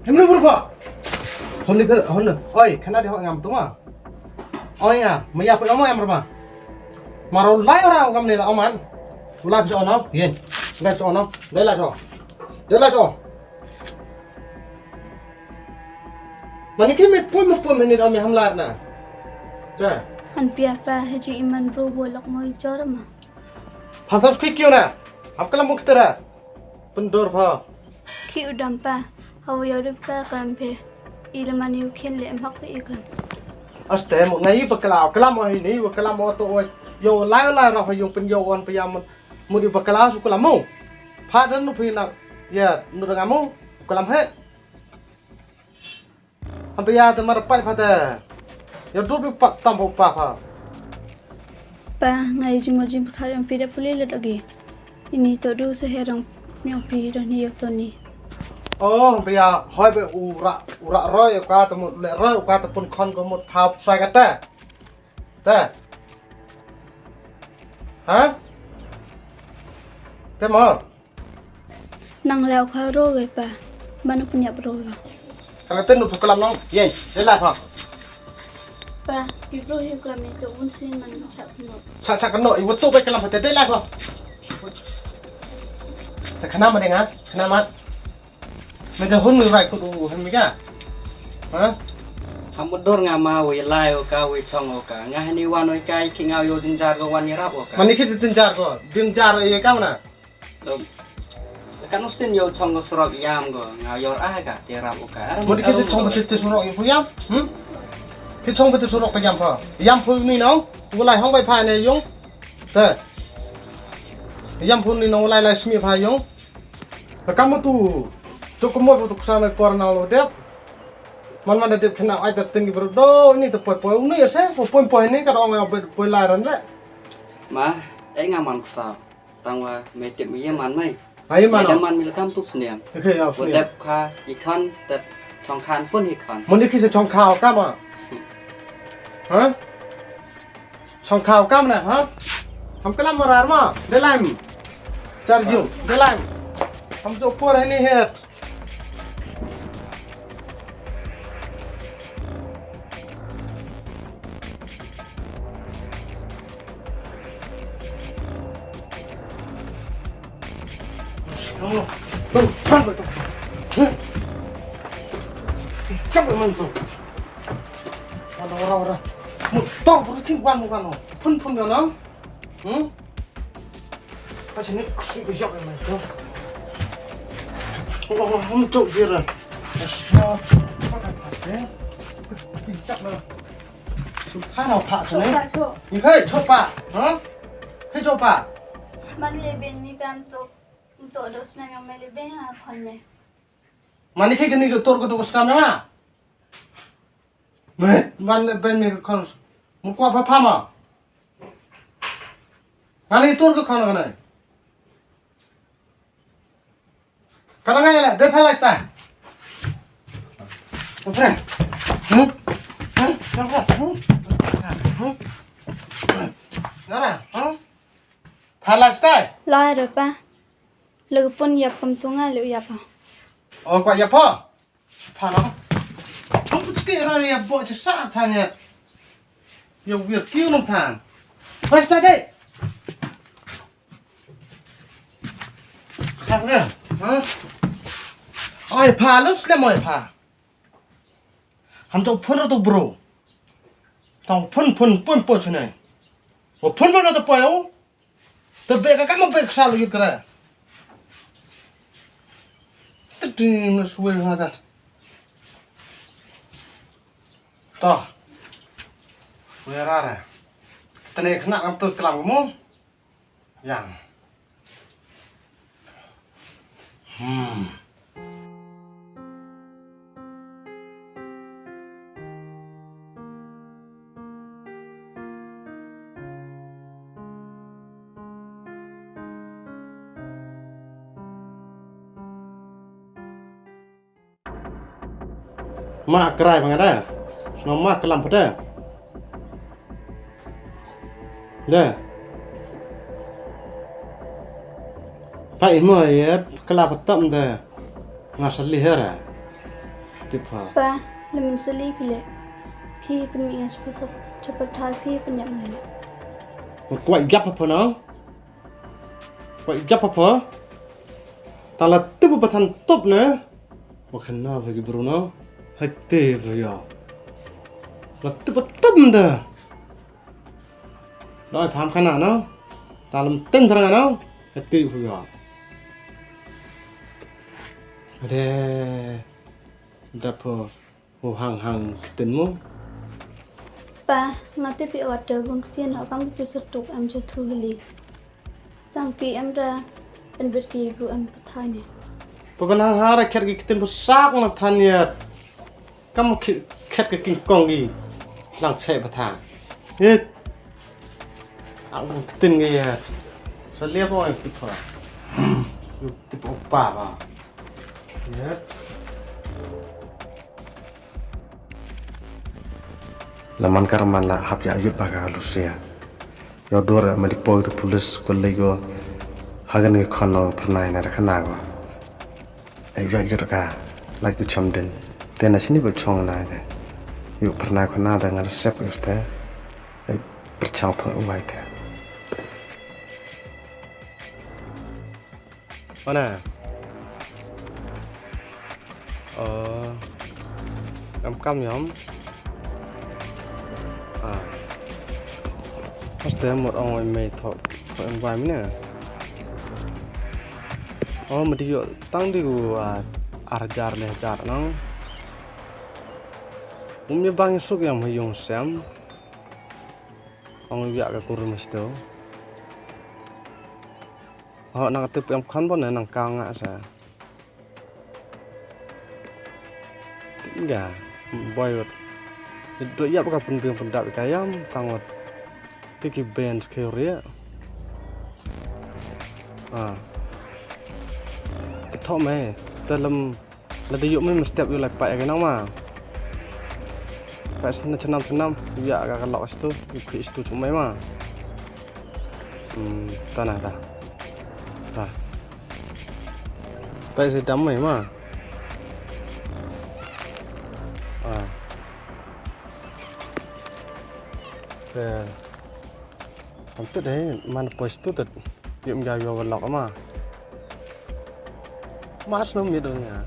Hemnu berapa? Hon, oi, kena dia ngam tu mah. Oi ngah, maya pe omo yang berapa? Marau lai orang ngam ni lah oman. Ulai bisa ono, yen. Lai bisa ono, lai lah so. Lai lah so. Mana kimi pun ni dah ham lar na. Dah. Han piapa haji iman bro bolak moi jorma. Pasal skik kyo na? Ham kala mukstera. Pendor pha. Ki udam pa, hawa yorip ka krampe. Ilman yu khen le mak pe iklam. Aste mo ngai bakala, kala mo hi ni bakala mo to oi. Yo lai ra pha yung pen yo on payam mo di bakala su kala mo. Pha dan nu pina ya nu da ngamo kala he. Ham paya ta mar pai pha ta. Yo du bi pak tam pa pha. Pa ngai jimojim kharam pida puli le lagi. Ini to du se herang nyong pi ro ni yo to ni. Oh, bây giờ hỏi về ura rồi qua từ một lệ rồi qua từ một con có một thao xoay cái ta, ta, hả? Thế mà, Nang leo kha ro gai pa, manu punya bro ga. kalau tên nụ làm nó, yên, để lại không? Pa, di bro yu klam ni to un sin man chak no. Chak cái nội, vụt tụ cái làm phải để lại không? Thế khả năng mà đấy ngã, khả năng mà. Mình đã hôn người vậy cũng đủ hình mấy cả, hả? Hamudur ngama we lai oka we chong oka ngahani wan we kai kingau yo jinjar go wan yarap oka Mana kisah jinjar ko, jinjar ini kamu na? lo kan usin yo chong go surok yam go ngau yor ka tirap oka Mana kisah chong betul surok ibu yam, Kisah chong betul surok tak yam pun ni nong, ulai hong bay phai này yung, thế, yam pun ni nong ulai smi phai yung, kamu tu cukup mau untuk sana kornal lo dep. Man ada kena ai tinggi berdo ini tu poi ini ya saya poi ini kalau orang poi laran le. ma ngaman kusa tangwa metip mi man mai Ai mana? man milkam tu sniam Oke ya. dep kha ikhan tet chong khan pun ikhan Mana kisah chong kau kamu? Hah? Chong kau kamu na? Hah? Ham kelam marar ma? Delaim. Charjung, delaim. Ham jo por ini het. Cắm lên tu. Orang. Mutok berikin wan no. Pun yo no. Macam ni siap memang tu. Oh, mutok dia. Asal. Cak lah. Subhanallah pak sini. Ni kau coba, Kau coba. Man le ben mi kam to dos na yang mele ben ha khon me. Mana kau kini tor kau sekarang mana? Mana ben ni kau muka apa ma? Mana tor kau kau mana? Kadang aja lah, deh pelas tak? Apa? Nara, pelas tak? La ro pa. Le pun yap pam tunga le yap. Oh, kau ya apa? Panah. Kamu sekarang ni ya buat sesak tanya. Ya biar kiu nom tan. Pas tadi. Kau Ai pa lu sle moi pa. Ham to phun to bro. Tong phun po chune. Wo phun to po yo. To be ka mo be sa lu kra. Tin suwe hada. To. Suwe rara. Tene khna am to klam mo. Yang. Mak kerai bang ada. Semua mak kelam pada. Dah. Pak ilmu ya kelap petam dah. Ngasali hera. Tipa. Pa, lemon seli pile. Phi pen mi as cepat thai phi pen yang mana. Kuat gap apa nang? Kuat gap apa? Tala tipu patan top na. Bukan na bagi Bruno. Hati baya. La tipu top dah. Dah paham kan na? Talam ten perang na. Hati baya. Ada. Dapo. Hang ketenmu. Pa, ngati pi order bun ktian ho kam tu setuk am je thru hili. Tang ki am ra en bet ki bru am pathai ne. Pabanang hara ket ki ketem sak na thania. Kamu ket ke king kong gi. Lang che patha. Hit. Ang keten ge ya. Salia po ai pi pha. Yu tip opa ba. Hit. Laman karaman la hap ya yut baga lusia. Yo dora malik boy tu pulis kolego hagan ke khono pernai na khana go. Ai ya yut ka la ku chamden. Tena sini ba chong na de. Yu pernai khana da ngar sep uste. Ai perchang tho uai te. Mana? Kam yom. Pasti một ông mày thọ em vài mấy nè. Mà đi tăng đi arjar leh jar nang. Umnya bang suk yang hayung sam. Ông vợ cái kurun mesti. Họ nak tip yang kan bon nang kang ngak sa. Tinggal boy. Itu ya pakai pendap kayam tangot. Tiki band keuria. Thọ mày, dalam lada yuk mày mesti yuk lek pak yang nama. Pak senam, ya agak kalau itu, yuk itu cuma mah. Tanah dah. Pak sedam mày mah. Itu deh, mana pos itu tuh, dia menjauh lok ama, mas nom itu nya.